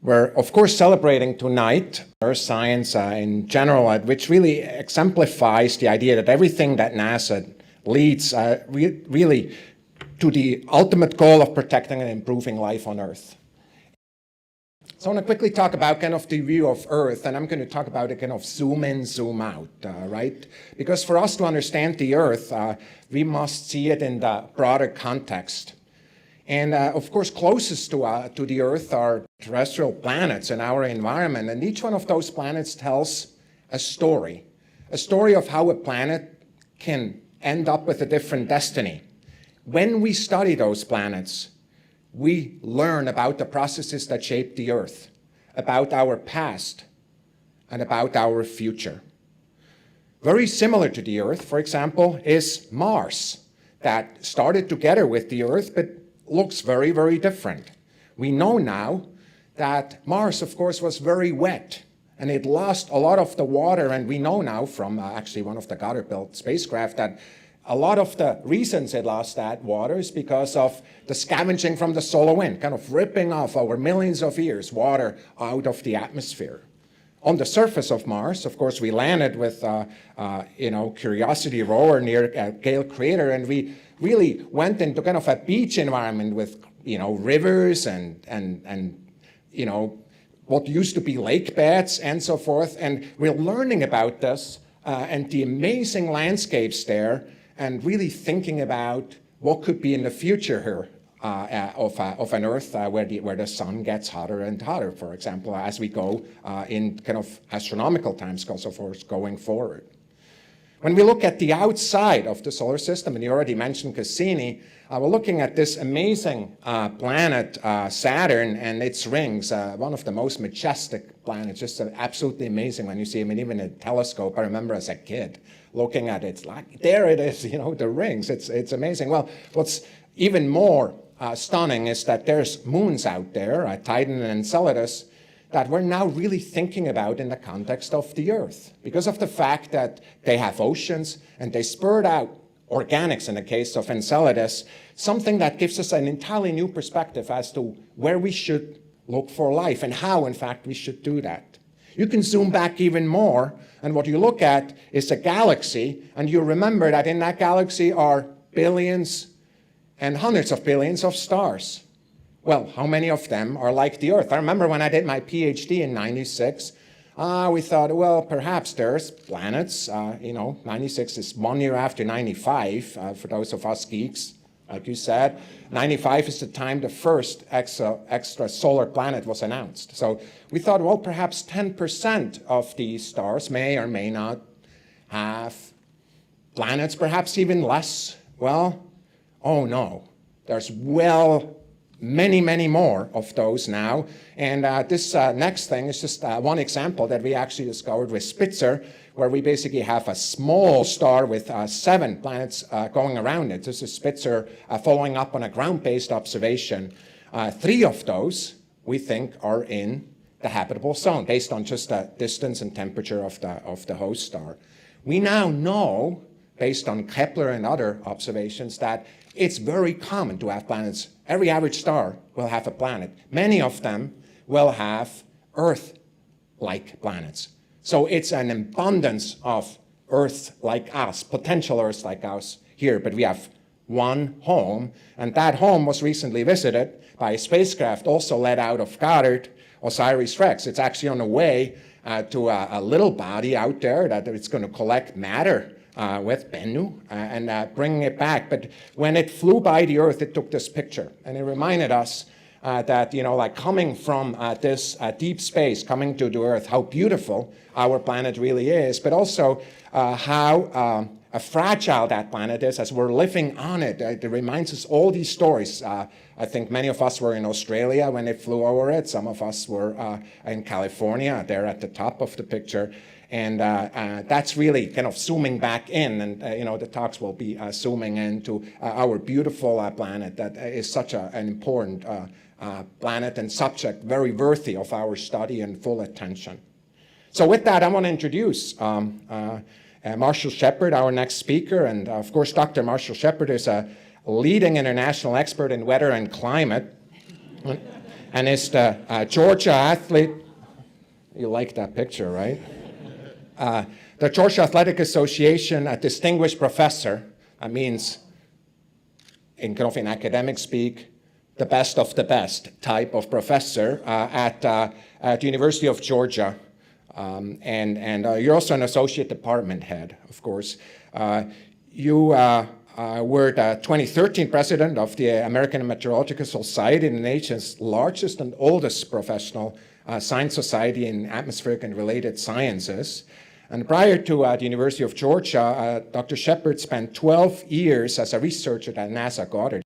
We're, of course, celebrating tonight Earth science in general, which really exemplifies the idea that everything that NASA leads really to the ultimate goal of protecting and improving life on Earth. So I want to quickly talk about kind of the view of Earth, and I'm going to talk about it kind of zoom in, zoom out, right? Because for us to understand the Earth, we must see it in the broader context. And of course, closest to the Earth are terrestrial planets in our environment, and each one of those planets tells a story of how a planet can end up with a different destiny. When we study those planets, we learn about the processes that shape the Earth, about our past, and about our future. Very similar to the Earth, for example, is Mars, that started together with the Earth, but looks very, very different. We know now that Mars, of course, was very wet, and it lost a lot of the water, and we know now from actually one of the Goddard-built spacecraft that a lot of the reasons it lost that water is because of the scavenging from the solar wind, kind of ripping off over millions of years water out of the atmosphere. On the surface of Mars, of course, we landed with Curiosity rover near Gale Crater, and we really went into kind of a beach environment with rivers and what used to be lake beds and so forth. And we're learning about this and the amazing landscapes there, and really thinking about what could be in the future here of an Earth where the sun gets hotter and hotter, for example, as we go in kind of astronomical timescales, of course, going forward. When we look at the outside of the solar system, and you already mentioned Cassini, we're looking at this amazing planet, Saturn, and its rings, one of the most majestic planets, just absolutely amazing when you see them, and even in a telescope. I remember as a kid looking at it, it's like, there it is, the rings, it's amazing. Well, what's even more stunning is that there's moons out there, Titan and Enceladus, that we're now really thinking about in the context of the Earth, because of the fact that they have oceans and they spurt out organics in the case of Enceladus, something that gives us an entirely new perspective as to where we should look for life and how, in fact, we should do that. You can zoom back even more, and what you look at is a galaxy, and you remember that in that galaxy are billions and hundreds of billions of stars. Well, how many of them are like the Earth? I remember when I did my PhD in '96, we thought, well, perhaps there's planets. 96 is 1 year after 95, for those of us geeks, like you said. 95 is the time the first extrasolar planet was announced. So we thought, well, perhaps 10% of these stars may or may not have planets, perhaps even less. Well, oh no, there's many, many more of those now. And this next thing is just one example that we actually discovered with Spitzer, where we basically have a small star with 7 planets going around it. This is Spitzer following up on a ground-based observation. 3 of those, we think, are in the habitable zone, based on just the distance and temperature of the host star. We now know, based on Kepler and other observations, that it's very common to have planets. Every average star will have a planet. Many of them will have Earth-like planets. So it's an abundance of Earth like us, potential Earth like us here, but we have one home, and that home was recently visited by a spacecraft also let out of Goddard, OSIRIS-REx. It's actually on the way to a little body out there that it's going to collect matter with Bennu and bringing it back. But when it flew by the Earth, it took this picture, and it reminded us that, like coming from this deep space, coming to the Earth, how beautiful our planet really is, but also how fragile that planet is as we're living on it. It reminds us all these stories. I think many of us were in Australia when it flew over it. Some of us were in California, there at the top of the picture. And that's really kind of zooming back in, and the talks will be zooming into our beautiful planet that is such an important planet and subject, very worthy of our study and full attention. So with that, I want to introduce Marshall Shepard, our next speaker. And of course, Dr. Marshall Shepard is a leading international expert in weather and climate. and is the Georgia Athlete. You like that picture, right? The Georgia Athletic Association, a distinguished professor. That means, in kind of in academic speak, the best of the best type of professor at the University of Georgia. And you're also an associate department head, of course. You were the 2013 president of the American Meteorological Society, the nation's largest and oldest professional science society in atmospheric and related sciences. And prior to the University of Georgia, Dr. Shepherd spent 12 years as a researcher at NASA Goddard.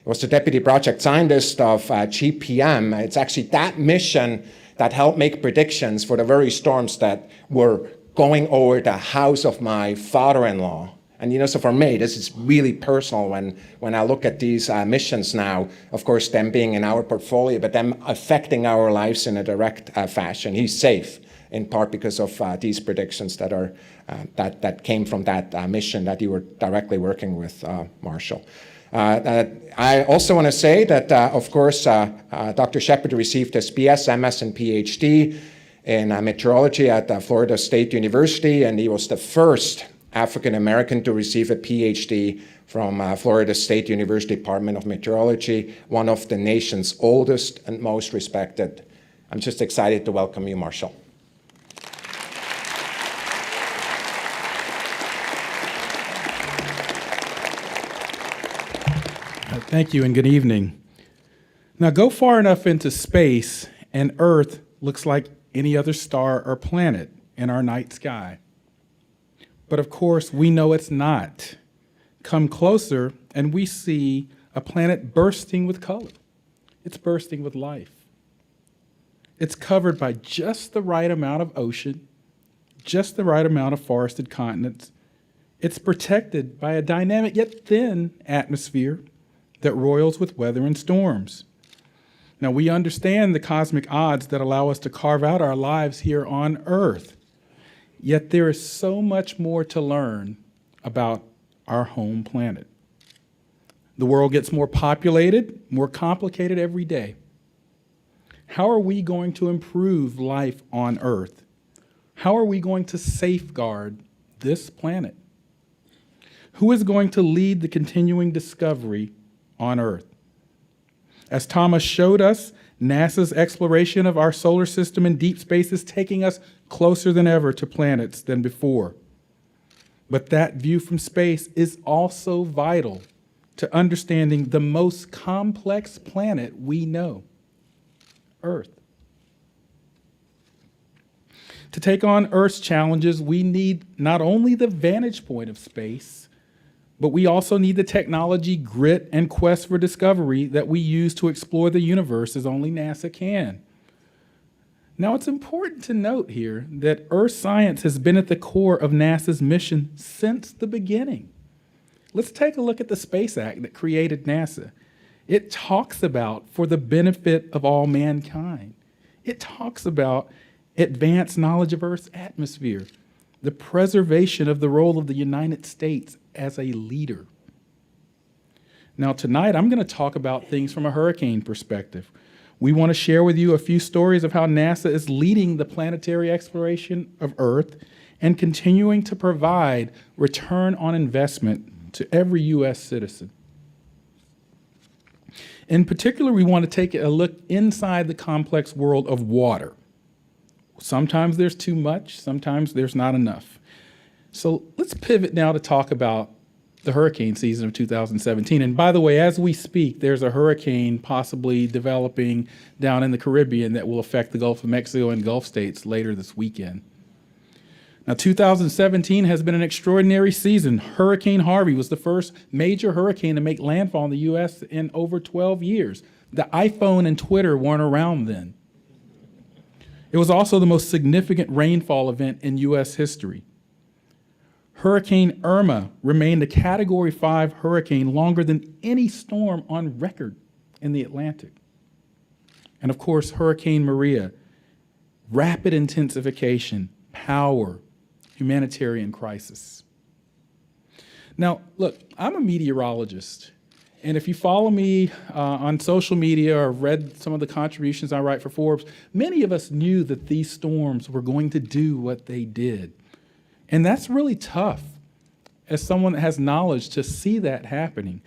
He was the deputy project scientist of GPM. It's actually that mission that helped make predictions for the very storms that were going over the house of my father-in-law. And so for me, this is really personal when I look at these missions now, of course, them being in our portfolio, but them affecting our lives in a direct fashion. He's safe, in part because of these predictions that came from that mission that you were directly working with, Marshall. I also want to say that, of course, Dr. Shepherd received his BS, MS, and PhD in meteorology at Florida State University, and he was the first African American to receive a PhD from Florida State University Department of Meteorology, one of the nation's oldest and most respected. I'm just excited to welcome you, Marshall. Thank you and good evening. Now go far enough into space and Earth looks like any other star or planet in our night sky. But of course, we know it's not. Come closer and we see a planet bursting with color. It's bursting with life. It's covered by just the right amount of ocean, just the right amount of forested continents. It's protected by a dynamic yet thin atmosphere that roils with weather and storms. Now, we understand the cosmic odds that allow us to carve out our lives here on Earth. Yet there is so much more to learn about our home planet. The world gets more populated, more complicated every day. How are we going to improve life on Earth? How are we going to safeguard this planet? Who is going to lead the continuing discovery on Earth? As Thomas showed us, NASA's exploration of our solar system in deep space is taking us closer than ever to planets than before. But that view from space is also vital to understanding the most complex planet we know, Earth. To take on Earth's challenges, we need not only the vantage point of space, but we also need the technology, grit, and quest for discovery that we use to explore the universe as only NASA can. Now, it's important to note here that Earth science has been at the core of NASA's mission since the beginning. Let's take a look at the Space Act that created NASA. It talks about for the benefit of all mankind. It talks about advanced knowledge of Earth's atmosphere, the preservation of the role of the United States as a leader. Now tonight, I'm going to talk about things from a hurricane perspective. We want to share with you a few stories of how NASA is leading the planetary exploration of Earth and continuing to provide return on investment to every U.S. citizen. In particular, we want to take a look inside the complex world of water. Sometimes there's too much, sometimes there's not enough. So let's pivot now to talk about the hurricane season of 2017. And by the way, as we speak, there's a hurricane possibly developing down in the Caribbean that will affect the Gulf of Mexico and Gulf states later this weekend. Now, 2017 has been an extraordinary season. Hurricane Harvey was the first major hurricane to make landfall in the U.S. in over 12 years. The iPhone and Twitter weren't around then. It was also the most significant rainfall event in U.S. history. Hurricane Irma remained a Category 5 hurricane longer than any storm on record in the Atlantic. And of course, Hurricane Maria, rapid intensification, power, humanitarian crisis. Now, look, I'm a meteorologist, And if you follow me on social media or read some of the contributions I write for Forbes, many of us knew that these storms were going to do what they did. And that's really tough as someone that has knowledge to see that happening.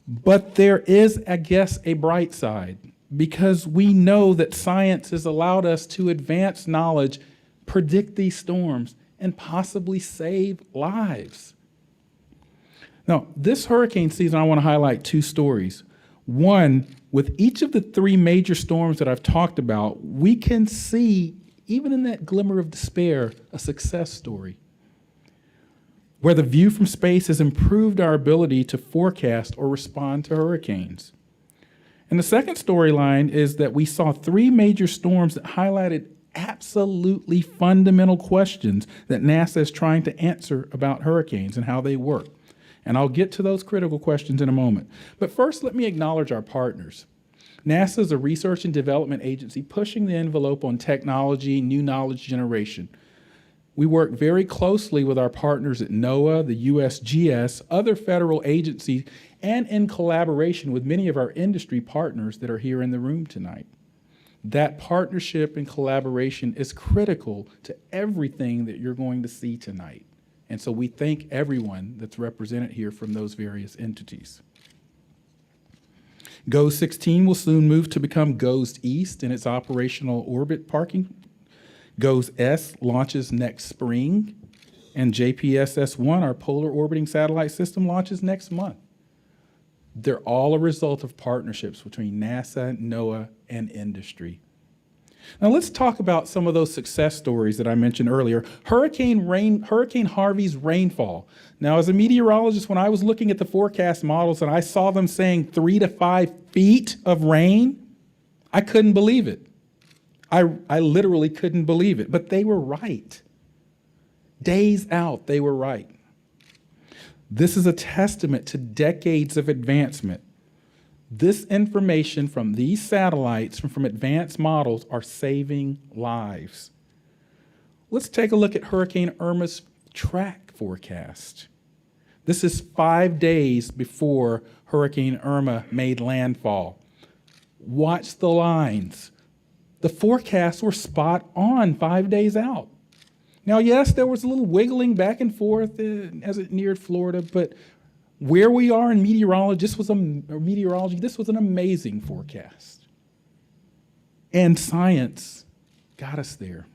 But there is, I guess, a bright side, because we know that science has allowed us to advance knowledge, predict these storms, and possibly save lives. Now, this hurricane season, I want to highlight two stories. One, with each of the three major storms that I've talked about, we can see, even in that glimmer of despair, a success story, where the view from space has improved our ability to forecast or respond to hurricanes. And the second storyline is that we saw three major storms that highlighted absolutely fundamental questions that NASA is trying to answer about hurricanes and how they work. And I'll get to those critical questions in a moment. But first, let me acknowledge our partners. NASA is a research and development agency pushing the envelope on technology, new knowledge generation. We work very closely with our partners at NOAA, the USGS, other federal agencies, and in collaboration with many of our industry partners that are here in the room tonight. That partnership and collaboration is critical to everything that you're going to see tonight. And so we thank everyone that's represented here from those various entities. GOES-16 will soon move to become GOES-East in its operational orbit parking. GOES-S launches next spring, and JPSS-1, our polar orbiting satellite system, launches next month. They're all a result of partnerships between NASA, NOAA, and industry. Now let's talk about some of those success stories that I mentioned earlier. Hurricane Harvey's rainfall. Now, as a meteorologist, when I was looking at the forecast models and I saw them saying 3 to 5 feet of rain, I couldn't believe it. I literally couldn't believe it, but they were right. Days out, they were right. This is a testament to decades of advancement. This information from these satellites, from advanced models, are saving lives. Let's take a look at Hurricane Irma's track forecast. This is 5 days before Hurricane Irma made landfall. Watch the lines. The forecasts were spot on 5 days out. Now, yes, there was a little wiggling back and forth as it neared Florida, but where we are in meteorology, this was an amazing forecast. And science got us there.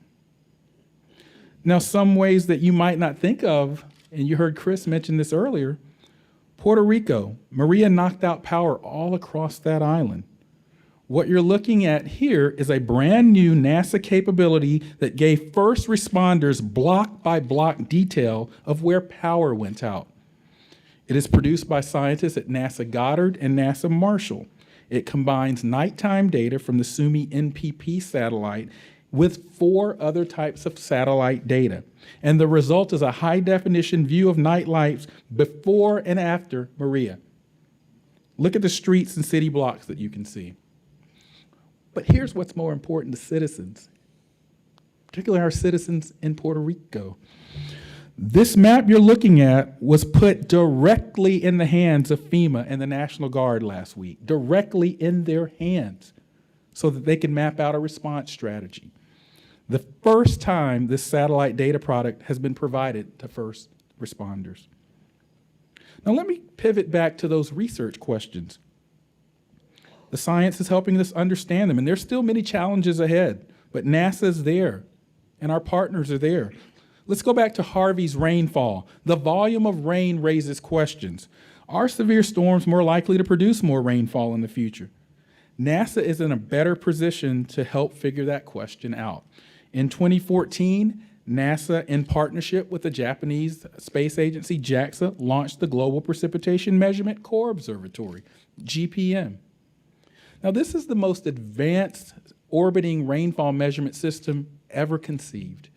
Now, some ways that you might not think of, and you heard Chris mention this earlier, Puerto Rico, Maria knocked out power all across that island. What you're looking at here is a brand new NASA capability that gave first responders block by block detail of where power went out. It is produced by scientists at NASA Goddard and NASA Marshall. It combines nighttime data from the Suomi NPP satellite with 4 other types of satellite data. And the result is a high-definition view of night lights before and after Maria. Look at the streets and city blocks that you can see. But here's what's more important to citizens, particularly our citizens in Puerto Rico. This map you're looking at was put directly in the hands of FEMA and the National Guard last week, directly in their hands, so that they can map out a response strategy. The first time this satellite data product has been provided to first responders. Now let me pivot back to those research questions. The science is helping us understand them, and there's still many challenges ahead, but NASA's there, and our partners are there. Let's go back to Harvey's rainfall. The volume of rain raises questions. Are severe storms more likely to produce more rainfall in the future? NASA is in a better position to help figure that question out. In 2014, NASA, in partnership with the Japanese space agency JAXA, launched the Global Precipitation Measurement Core Observatory, GPM. Now, this is the most advanced orbiting rainfall measurement system ever conceived.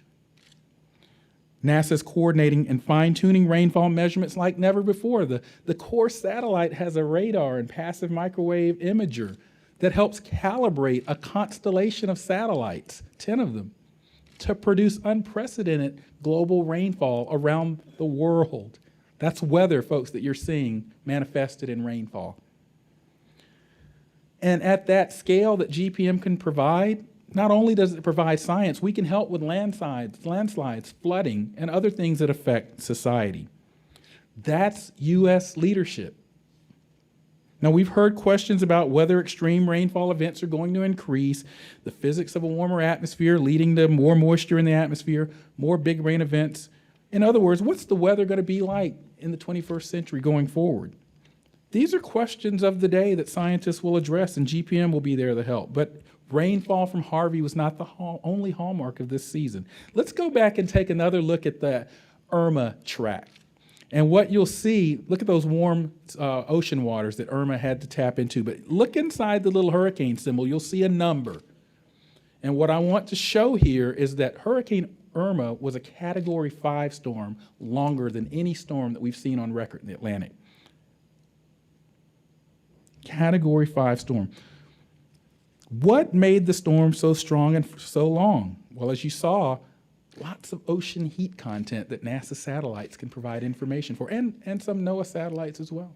NASA is coordinating and fine-tuning rainfall measurements like never before. The core satellite has a radar and passive microwave imager that helps calibrate a constellation of satellites, 10 of them, to produce unprecedented global rainfall around the world. That's weather, folks, that you're seeing manifested in rainfall. And at that scale that GPM can provide, not only does it provide science, we can help with landslides, flooding, and other things that affect society. That's U.S. leadership. Now, we've heard questions about whether extreme rainfall events are going to increase, the physics of a warmer atmosphere leading to more moisture in the atmosphere, more big rain events. In other words, what's the weather going to be like in the 21st century going forward? These are questions of the day that scientists will address, and GPM will be there to help. But rainfall from Harvey was not the only hallmark of this season. Let's go back and take another look at the Irma track. And what you'll see, look at those warm ocean waters that Irma had to tap into. But look inside the little hurricane symbol, you'll see a number. And what I want to show here is that Hurricane Irma was a Category 5 storm, longer than any storm that we've seen on record in the Atlantic. Category 5 storm. What made the storm so strong and so long? Well, as you saw, lots of ocean heat content that NASA satellites can provide information for, and some NOAA satellites as well.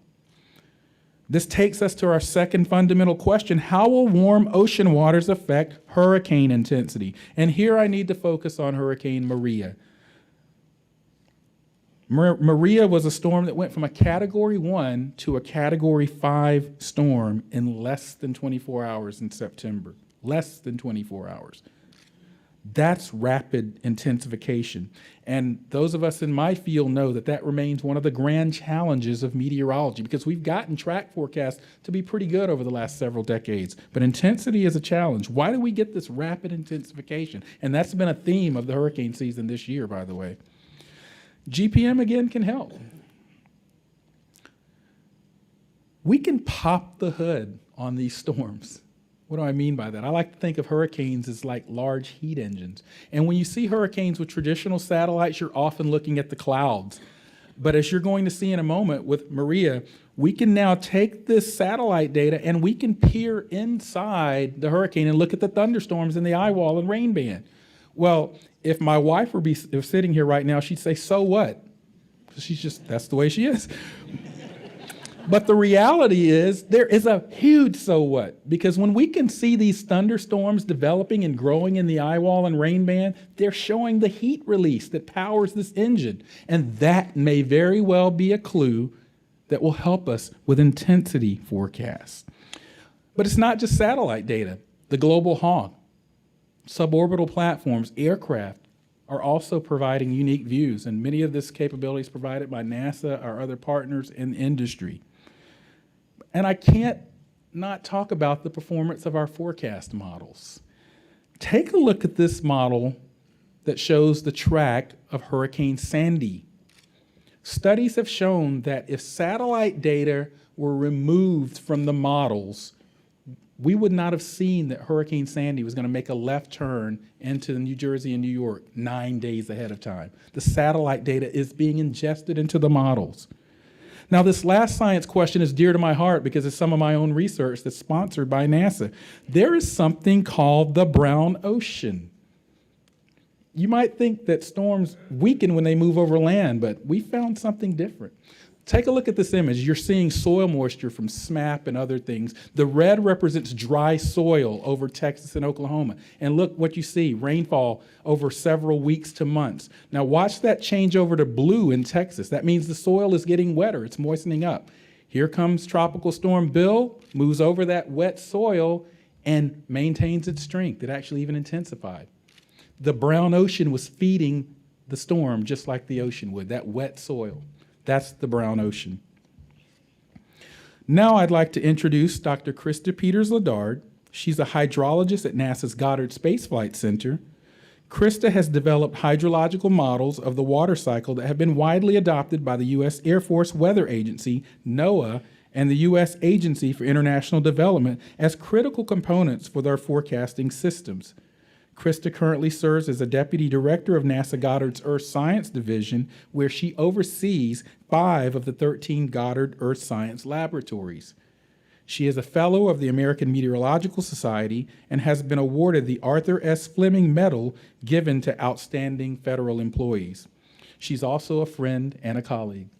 This takes us to our second fundamental question: how will warm ocean waters affect hurricane intensity? And here I need to focus on Hurricane Maria. Maria was a storm that went from a Category 1 to a Category 5 storm in less than 24 hours in September. Less than 24 hours. That's rapid intensification. And those of us in my field know that that remains one of the grand challenges of meteorology, because we've gotten track forecasts to be pretty good over the last several decades. But intensity is a challenge. Why do we get this rapid intensification? And that's been a theme of the hurricane season this year, by the way. GPM, again, can help. We can pop the hood on these storms. What do I mean by that? I like to think of hurricanes as like large heat engines. And when you see hurricanes with traditional satellites, you're often looking at the clouds. But as you're going to see in a moment with Maria, we can now take this satellite data and we can peer inside the hurricane and look at the thunderstorms in the eye wall and rain band. Well, if my wife were sitting here right now, she'd say, so what? That's the way she is. But the reality is there is a huge so what, because when we can see these thunderstorms developing and growing in the eye wall and rain band, they're showing the heat release that powers this engine. And that may very well be a clue that will help us with intensity forecasts. But it's not just satellite data. The Global Hawk, suborbital platforms, aircraft are also providing unique views, and many of this capability is provided by NASA, our other partners in the industry. And I can't not talk about the performance of our forecast models. Take a look at this model that shows the track of Hurricane Sandy. Studies have shown that if satellite data were removed from the models, we would not have seen that Hurricane Sandy was going to make a left turn into New Jersey and New York 9 days ahead of time. The satellite data is being ingested into the models. Now, this last science question is dear to my heart because it's some of my own research that's sponsored by NASA. There is something called the brown ocean. You might think that storms weaken when they move over land, but we found something different. Take a look at this image. You're seeing soil moisture from SMAP and other things. The red represents dry soil over Texas and Oklahoma. And look what you see, rainfall over several weeks to months. Now watch that change over to blue in Texas. That means the soil is getting wetter, it's moistening up. Here comes Tropical Storm Bill, moves over that wet soil and maintains its strength. It actually even intensified. The brown ocean was feeding the storm just like the ocean would, that wet soil. That's the brown ocean. Now I'd like to introduce Dr. Krista Peters-Ledard. She's a hydrologist at NASA's Goddard Space Flight Center. Krista has developed hydrological models of the water cycle that have been widely adopted by the U.S. Air Force Weather Agency, NOAA, and the U.S. Agency for International Development as critical components for their forecasting systems. Krista currently serves as a deputy director of NASA Goddard's Earth Science Division, where she oversees 5 of the 13 Goddard Earth Science laboratories. She is a fellow of the American Meteorological Society and has been awarded the Arthur S. Fleming Medal given to outstanding federal employees. She's also a friend and a colleague.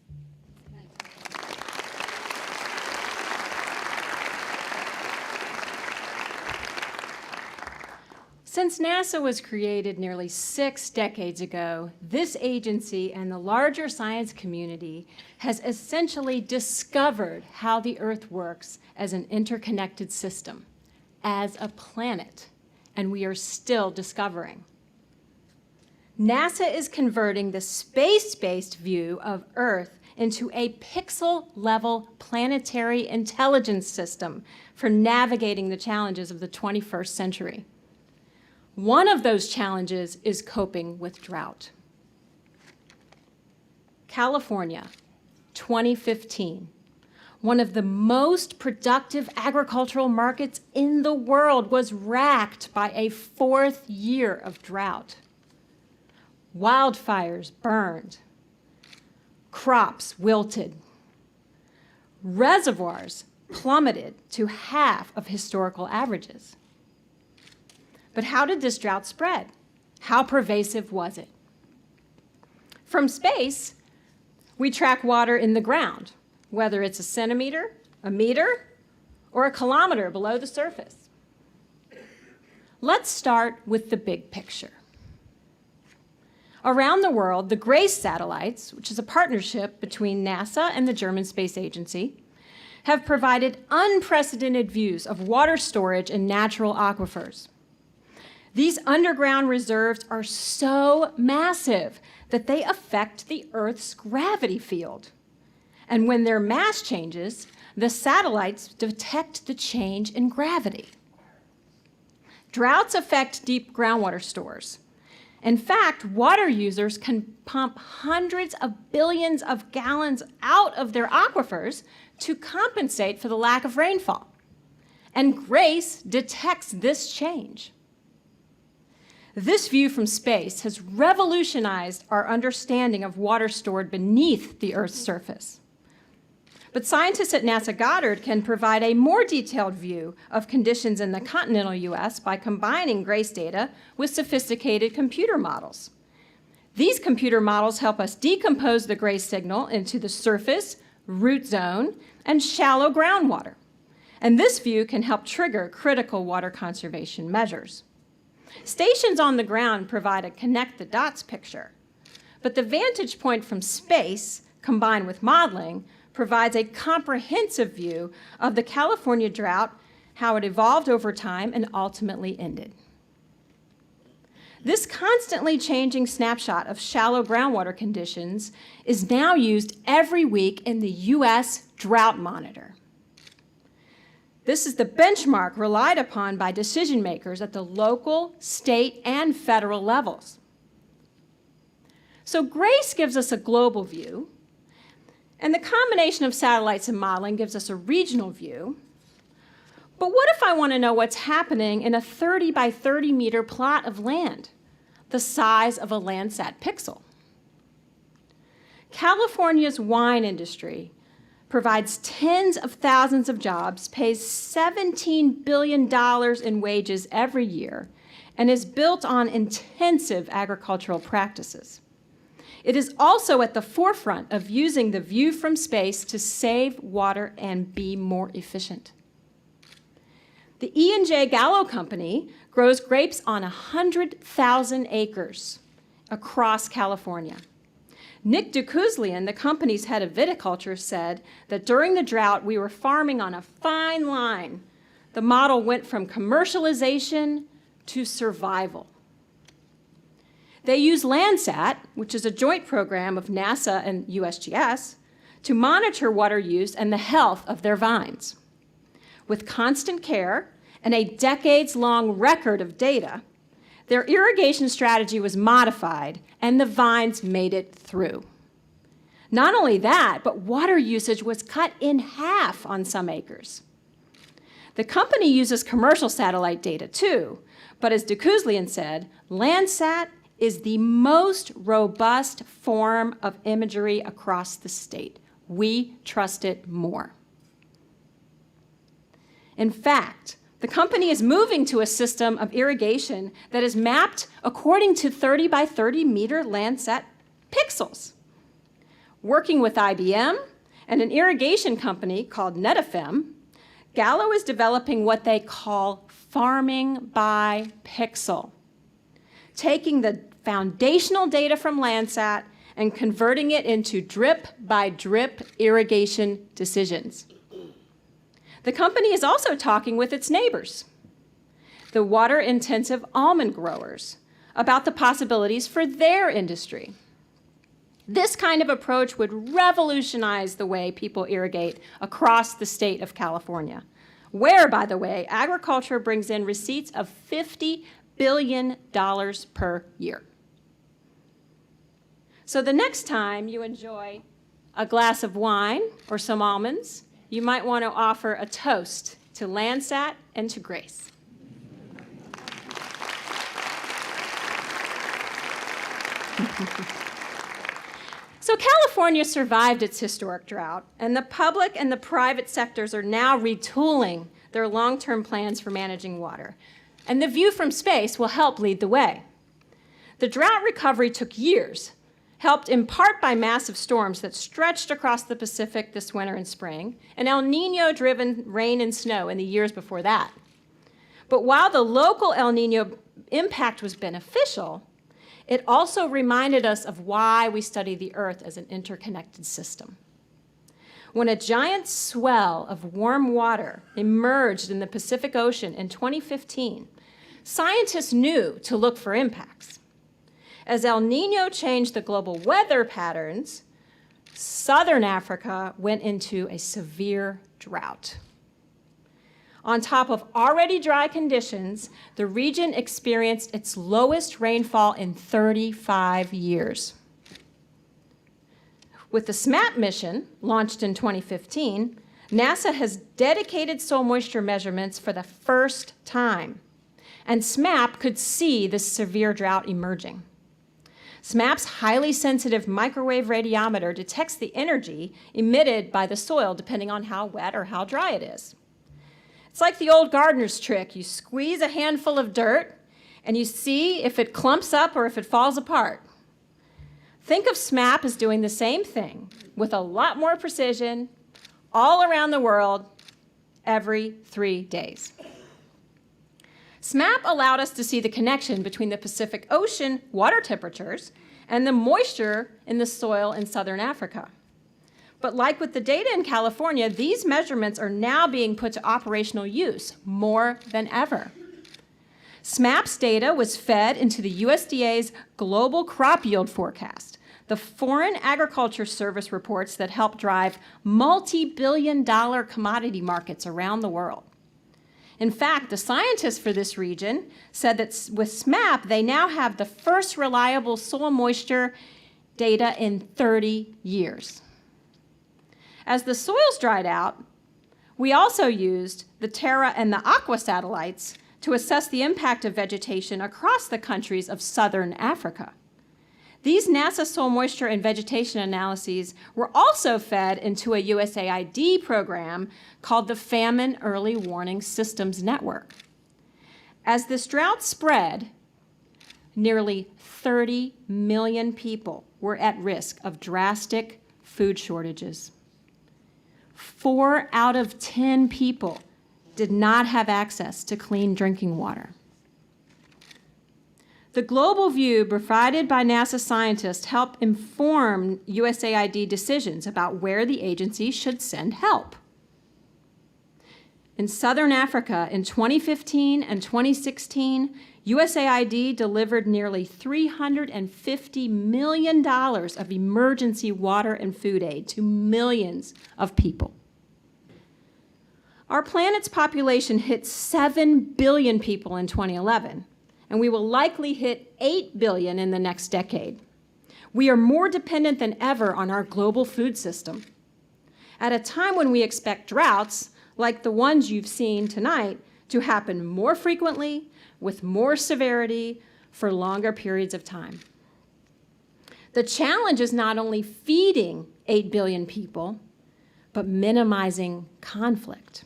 Since NASA was created nearly 6 decades ago, this agency and the larger science community has essentially discovered how the Earth works as an interconnected system, as a planet, and we are still discovering. NASA is converting the space-based view of Earth into a pixel-level planetary intelligence system for navigating the challenges of the 21st century. One of those challenges is coping with drought. California, 2015. One of the most productive agricultural markets in the world was racked by a 4th year of drought. Wildfires burned. Crops wilted. Reservoirs plummeted to half of historical averages. But how did this drought spread? How pervasive was it? From space, we track water in the ground, whether it's a centimeter, a meter, or a kilometer below the surface. Let's start with the big picture. Around the world, the GRACE satellites, which is a partnership between NASA and the German Space Agency, have provided unprecedented views of water storage in natural aquifers. These underground reserves are so massive that they affect the Earth's gravity field. And when their mass changes, the satellites detect the change in gravity. Droughts affect deep groundwater stores. In fact, water users can pump hundreds of billions of gallons out of their aquifers to compensate for the lack of rainfall. And GRACE detects this change. This view from space has revolutionized our understanding of water stored beneath the Earth's surface. But scientists at NASA Goddard can provide a more detailed view of conditions in the continental US by combining GRACE data with sophisticated computer models. These computer models help us decompose the GRACE signal into the surface, root zone, and shallow groundwater. And this view can help trigger critical water conservation measures. Stations on the ground provide a connect-the-dots picture, but the vantage point from space, combined with modeling, provides a comprehensive view of the California drought, how it evolved over time and ultimately ended. This constantly changing snapshot of shallow groundwater conditions is now used every week in the US Drought Monitor. This is the benchmark relied upon by decision makers at the local, state, and federal levels. So GRACE gives us a global view, and the combination of satellites and modeling gives us a regional view. But what if I want to know what's happening in a 30 by 30 meter plot of land, the size of a Landsat pixel? California's wine industry provides tens of thousands of jobs, pays $17 billion in wages every year, and is built on intensive agricultural practices. It is also at the forefront of using the view from space to save water and be more efficient. The E&J Gallo Company grows grapes on 100,000 acres across California. Nick Dukuzlian, the company's head of viticulture, said that during the drought, we were farming on a fine line. The model went from commercialization to survival. They use Landsat, which is a joint program of NASA and USGS, to monitor water use and the health of their vines. With constant care and a decades-long record of data, their irrigation strategy was modified and the vines made it through. Not only that, but water usage was cut in half on some acres. The company uses commercial satellite data too, but as Dukuzlian said, Landsat is the most robust form of imagery across the state. We trust it more. In fact, the company is moving to a system of irrigation that is mapped according to 30 by 30 meter Landsat pixels. Working with IBM and an irrigation company called Netafim, Gallo is developing what they call farming by pixel, taking the foundational data from Landsat and converting it into drip-by-drip irrigation decisions. The company is also talking with its neighbors, the water-intensive almond growers, about the possibilities for their industry. This kind of approach would revolutionize the way people irrigate across the state of California, where, by the way, agriculture brings in receipts of $50 billion per year. So the next time you enjoy a glass of wine or some almonds, you might want to offer a toast to Landsat and to Grace. So California survived its historic drought, and the public and the private sectors are now retooling their long-term plans for managing water. And the view from space will help lead the way. The drought recovery took years, helped in part by massive storms that stretched across the Pacific this winter and spring, and El Niño-driven rain and snow in the years before that. But while the local El Niño impact was beneficial, it also reminded us of why we study the Earth as an interconnected system. When a giant swell of warm water emerged in the Pacific Ocean in 2015, scientists knew to look for impacts. As El Niño changed the global weather patterns, southern Africa went into a severe drought. On top of already dry conditions, the region experienced its lowest rainfall in 35 years. With the SMAP mission, launched in 2015, NASA has dedicated soil moisture measurements for the first time, and SMAP could see this severe drought emerging. SMAP's highly sensitive microwave radiometer detects the energy emitted by the soil depending on how wet or how dry it is. It's like the old gardener's trick. You squeeze a handful of dirt, and you see if it clumps up or if it falls apart. Think of SMAP as doing the same thing with a lot more precision all around the world every 3 days. SMAP allowed us to see the connection between the Pacific Ocean water temperatures and the moisture in the soil in southern Africa. But like with the data in California, these measurements are now being put to operational use more than ever. SMAP's data was fed into the USDA's Global Crop Yield Forecast, the Foreign Agriculture Service reports that help drive multi-billion-dollar commodity markets around the world. In fact, the scientists for this region said that with SMAP, they now have the first reliable soil moisture data in 30 years. As the soils dried out, we also used the Terra and the Aqua satellites to assess the impact of vegetation across the countries of southern Africa. These NASA soil moisture and vegetation analyses were also fed into a USAID program called the Famine Early Warning Systems Network. As this drought spread, nearly 30 million people were at risk of drastic food shortages. 4 out of 10 people did not have access to clean drinking water. The global view provided by NASA scientists helped inform USAID decisions about where the agency should send help. In southern Africa in 2015 and 2016, USAID delivered nearly $350 million of emergency water and food aid to millions of people. Our planet's population hit 7 billion people in 2011, and we will likely hit 8 billion in the next decade. We are more dependent than ever on our global food system. At a time when we expect droughts, like the ones you've seen tonight, to happen more frequently, with more severity, for longer periods of time. The challenge is not only feeding 8 billion people, but minimizing conflict.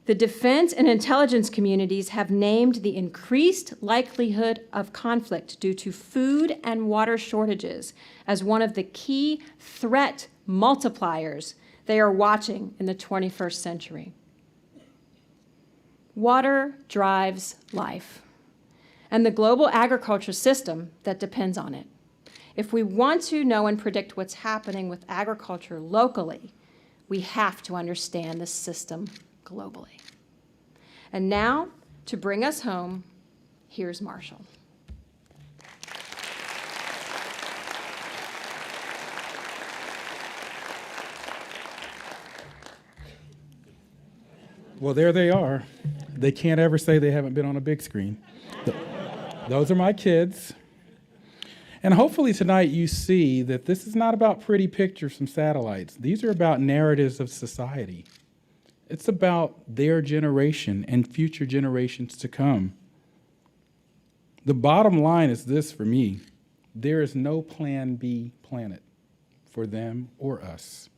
The defense and intelligence communities have named the increased likelihood of conflict due to food and water shortages as one of the key threat multipliers they are watching in the 21st century. Water drives life. and the global agriculture system that depends on it. If we want to know and predict what's happening with agriculture locally, we have to understand the system globally. And now, to bring us home, here's Marshall. Well, there they are. They can't ever say they haven't been on a big screen. Those are my kids. And hopefully tonight you see that this is not about pretty pictures from satellites. These are about narratives of society. It's about their generation and future generations to come. The bottom line is this for me: there is no plan B planet for them or us.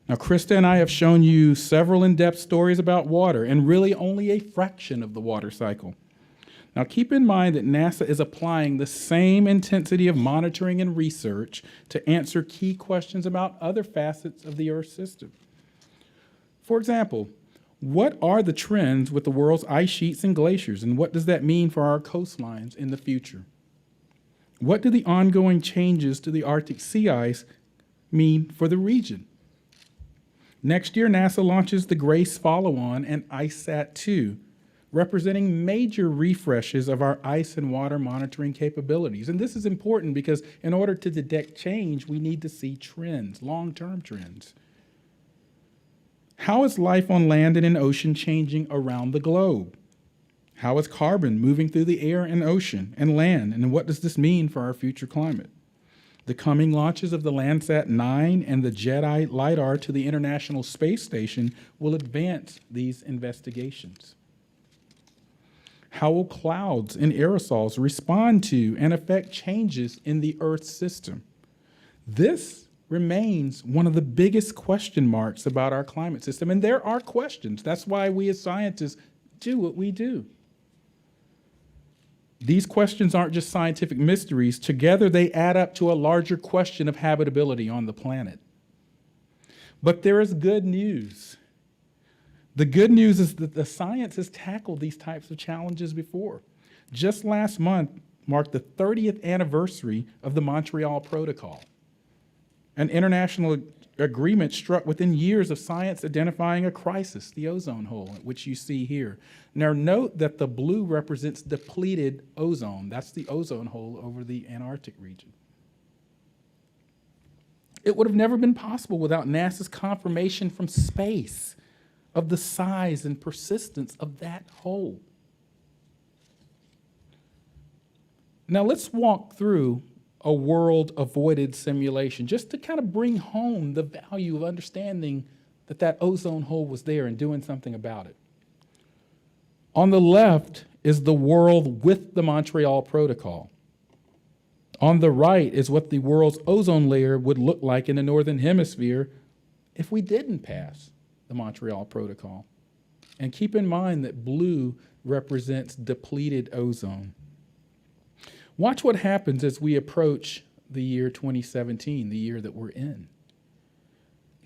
Now, Krista and I have shown you several in-depth stories about water, and really only a fraction of the water cycle. Now, keep in mind that NASA is applying the same intensity of monitoring and research to answer key questions about other facets of the Earth system. For example, what are the trends with the world's ice sheets and glaciers, and what does that mean for our coastlines in the future? What do the ongoing changes to the Arctic sea ice mean for the region? Next year, NASA launches the GRACE follow-on and ICESat-2, representing major refreshes of our ice and water monitoring capabilities. And this is important because in order to detect change, we need to see trends, long-term trends. How is life on land and in ocean changing around the globe? How is carbon moving through the air and ocean and land, and what does this mean for our future climate? The coming launches of the Landsat 9 and the JEDI LiDAR to the International Space Station will advance these investigations. How will clouds and aerosols respond to and affect changes in the Earth system? This remains one of the biggest question marks about our climate system, and there are questions. That's why we as scientists do what we do. These questions aren't just scientific mysteries. Together, they add up to a larger question of habitability on the planet. But there is good news. The good news is that the science has tackled these types of challenges before. Just last month marked the 30th anniversary of the Montreal Protocol, an international agreement struck within years of science identifying a crisis, the ozone hole, which you see here. Now note that the blue represents depleted ozone. That's the ozone hole over the Antarctic region. It would have never been possible without NASA's confirmation from space of the size and persistence of that hole. Now let's walk through a world avoided simulation, just to kind of bring home the value of understanding that that ozone hole was there and doing something about it. On the left is the world with the Montreal Protocol. On the right is what the world's ozone layer would look like in the Northern Hemisphere if we didn't pass the Montreal Protocol. And keep in mind that blue represents depleted ozone. Watch what happens as we approach the year 2017, the year that we're in.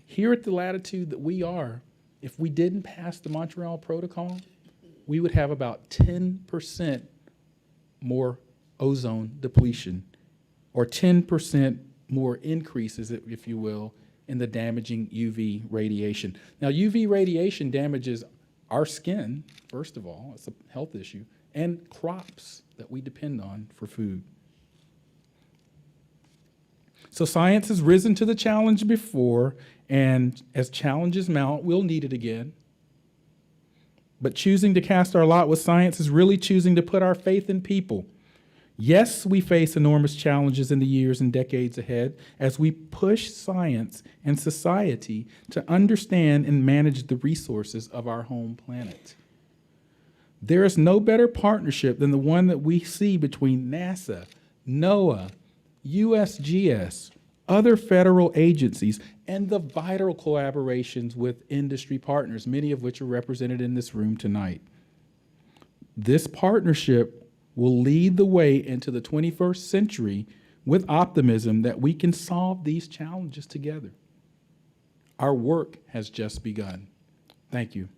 Here at the latitude that we are, if we didn't pass the Montreal Protocol, we would have about 10% more ozone depletion, or 10% more increases, if you will, in the damaging UV radiation. Now, UV radiation damages our skin, first of all, it's a health issue, and crops that we depend on for food. So science has risen to the challenge before, and as challenges mount, we'll need it again. But choosing to cast our lot with science is really choosing to put our faith in people. Yes, we face enormous challenges in the years and decades ahead as we push science and society to understand and manage the resources of our home planet. There is no better partnership than the one that we see between NASA, NOAA, USGS, other federal agencies, and the vital collaborations with industry partners, many of which are represented in this room tonight. This partnership will lead the way into the 21st century with optimism that we can solve these challenges together. Our work has just begun. Thank you.